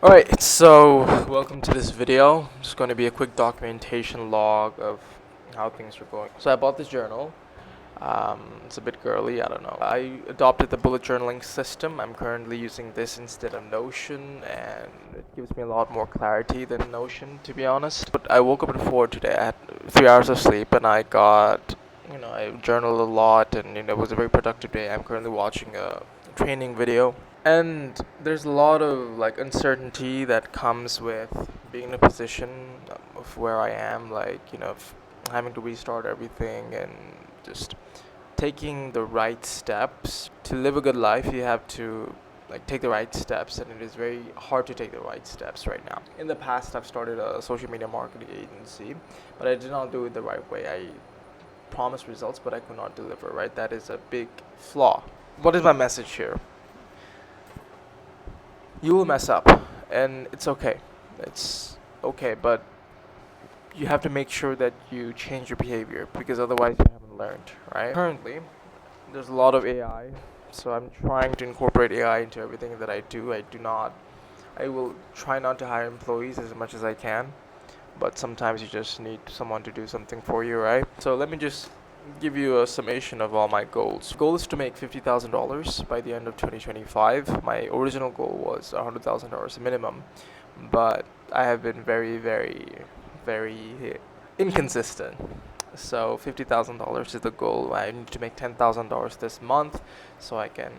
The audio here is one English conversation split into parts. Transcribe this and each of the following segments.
Alright, so welcome to this video. It's going to be a quick documentation log of how things are going. So I bought this journal. It's a bit girly, I don't know. I adopted the bullet journaling system. I'm currently using this instead of Notion, and it gives me a lot more clarity than Notion, to be honest. But I woke up at 4 today. I had 3 hours of sleep, and I journaled a lot, and it was a very productive day. I'm currently watching a training video. And there's a lot of uncertainty that comes with being in a position of where I am, having to restart everything and just taking the right steps. To live a good life, you have to take the right steps, and it is very hard to take the right steps right now. In the past, I've started a social media marketing agency, but I did not do it the right way. I promised results, but I could not deliver, right? That is a big flaw. What is my message here? You will mess up, and it's okay. It's okay, but you have to make sure that you change your behavior, because otherwise you haven't learned, right? Currently, there's a lot of AI, so I'm trying to incorporate AI into everything that I do. I will try not to hire employees as much as I can, but sometimes you just need someone to do something for you, right? So let me just give you a summation of all my goals. Goal is to make $50,000 by the end of 2025. My original goal was $100,000 minimum, but I have been very, very, very inconsistent. So $50,000 is the goal. I need to make $10,000 this month so I can,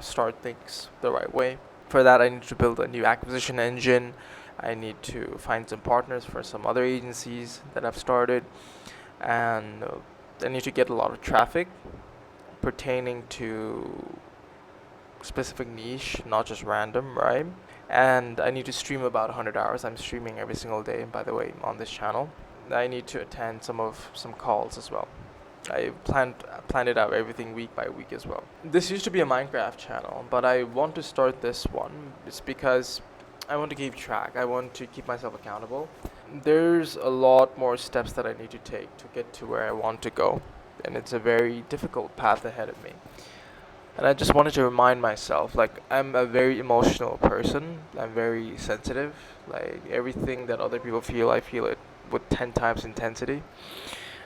start things the right way. For that, I need to build a new acquisition engine. I need to find some partners for some other agencies that I've started, and I need to get a lot of traffic pertaining to specific niche, not just random, right? And I need to stream about 100 hours. I'm streaming every single day, by the way, on this channel. I need to attend some calls as well. I planned it out everything week by week as well. This used to be a Minecraft channel, but I want to start this one. It's because I want to keep track. I want to keep myself accountable. There's a lot more steps that I need to take to get to where I want to go, and it's a very difficult path ahead of me. And I just wanted to remind myself, I'm a very emotional person. I'm very sensitive. Like, everything that other people feel, I feel it with 10 times intensity.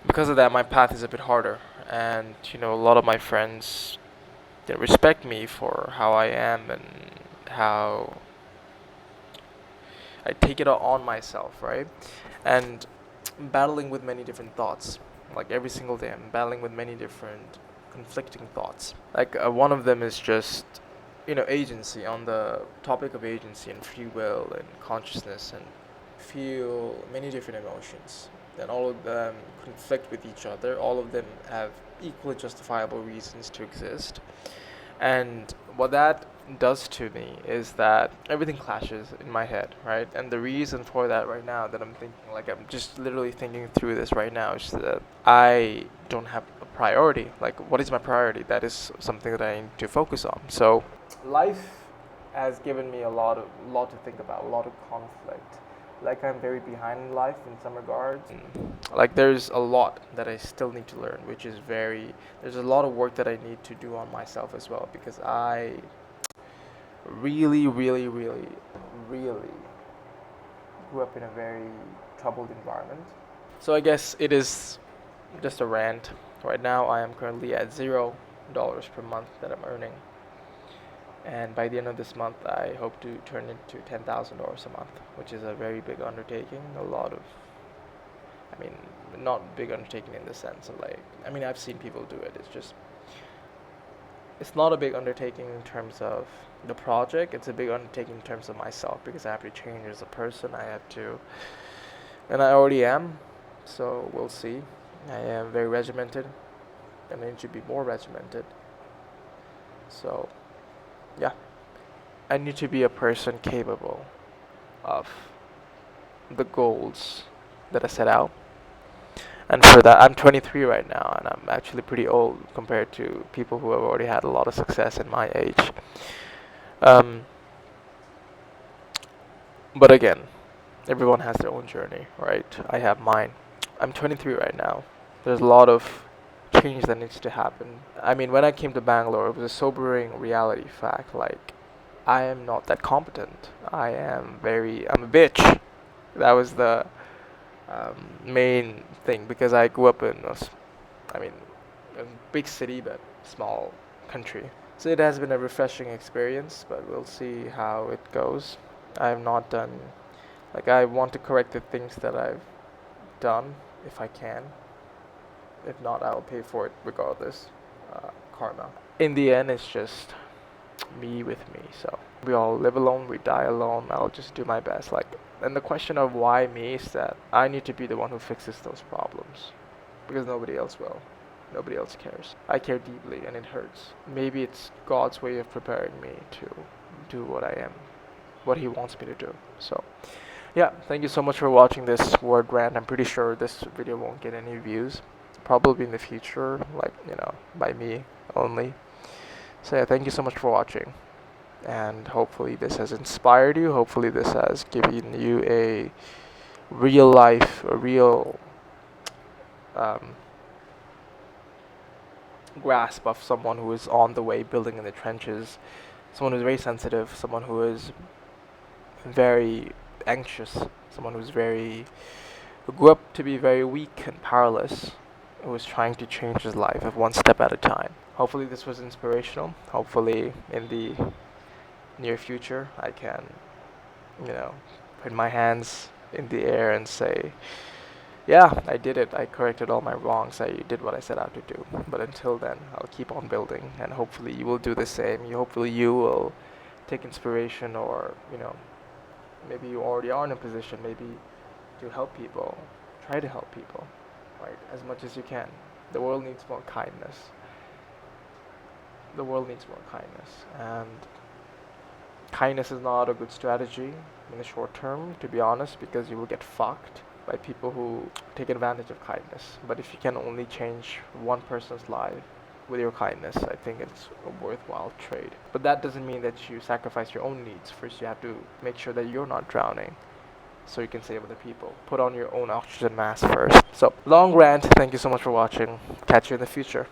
Because of that, my path is a bit harder. And, a lot of my friends, they respect me for how I am and how I take it on myself, right? And I'm battling with many different thoughts. Like, every single day, I'm battling with many different conflicting thoughts. One of them is just, agency. On the topic of agency and free will and consciousness, and feel many different emotions. And all of them conflict with each other. All of them have equally justifiable reasons to exist. And what that does to me is that everything clashes in my head, right? And the reason for that right now, that I'm thinking, I'm just literally thinking through this right now, is that I don't have a priority. What is my priority? That is something that I need to focus on. So life has given me a lot to think about, a lot of conflict. I'm very behind in life in some regards. There's a lot that I still need to learn, which is there's a lot of work that I need to do on myself as well, because I really, really, really, really grew up in a very troubled environment. So I guess it is just a rant. Right now, I am currently at $0 per month that I'm earning. And by the end of this month, I hope to turn it to $10,000 a month, which is a very big undertaking. Not big undertaking in the sense of I've seen people do it. It's not a big undertaking in terms of the project. It's a big undertaking in terms of myself, because I have to change as a person. And I already am. So we'll see. I am very regimented, and I need to be more regimented. So, yeah, I need to be a person capable of the goals that I set out. And for that, I'm 23 right now, and I'm actually pretty old compared to people who have already had a lot of success in my age. But again, everyone has their own journey, right? I have mine. I'm 23 right now. There's a lot of change that needs to happen. When I came to Bangalore, it was a sobering reality fact. I am not that competent. I'm a bitch. That was the main thing because I grew up in I mean, a big city but small country. So it has been a refreshing experience, but we'll see how it goes. I have not done, like, I want to correct the things that I've done if I can. If not, I'll pay for it regardless. Karma. In the end, it's just me with me. So we all live alone, we die alone. I'll just do my best. Like, and the question of why me is that I need to be the one who fixes those problems because nobody else will. Nobody else cares. I care deeply and it hurts. Maybe it's God's way of preparing me to do what I am, what He wants me to do. So, yeah, thank you so much for watching this word rant. I'm pretty sure this video won't get any views. Probably in the future, like, by me only. So, yeah, thank you so much for watching. And hopefully, this has inspired you. Hopefully, this has given you a real um, grasp of someone who is on the way building in the trenches, someone who's very sensitive, someone who is very anxious, someone who grew up to be very weak and powerless, who was trying to change his life of one step at a time. Hopefully this was inspirational. Hopefully in the near future I can, put my hands in the air and say, yeah, I did it. I corrected all my wrongs. I did what I set out to do. But until then, I'll keep on building, and hopefully you will do the same. Hopefully you will take inspiration, or maybe you already are in a position, maybe to help people. Try to help people, right? As much as you can. The world needs more kindness. The world needs more kindness, and kindness is not a good strategy in the short term, to be honest, because you will get fucked by people who take advantage of kindness. But if you can only change one person's life with your kindness, I think it's a worthwhile trade. But that doesn't mean that you sacrifice your own needs. First, you have to make sure that you're not drowning so you can save other people. Put on your own oxygen mask first. So, long rant. Thank you so much for watching. Catch you in the future.